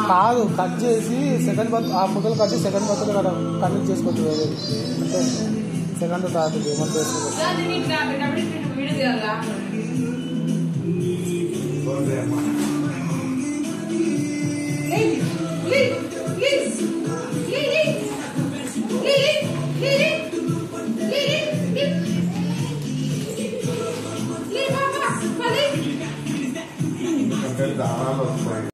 కాదు కట్ చేసి second birth ఆ ఫోటోలు కట్ చేసి సెకండ్ బర్త్ కదా కనెక్ట్ చేసుకోవచ్చు వేరే అంటే సెకండ్ థర్డ్ ఏమంటే దానాలు వస్తాయి.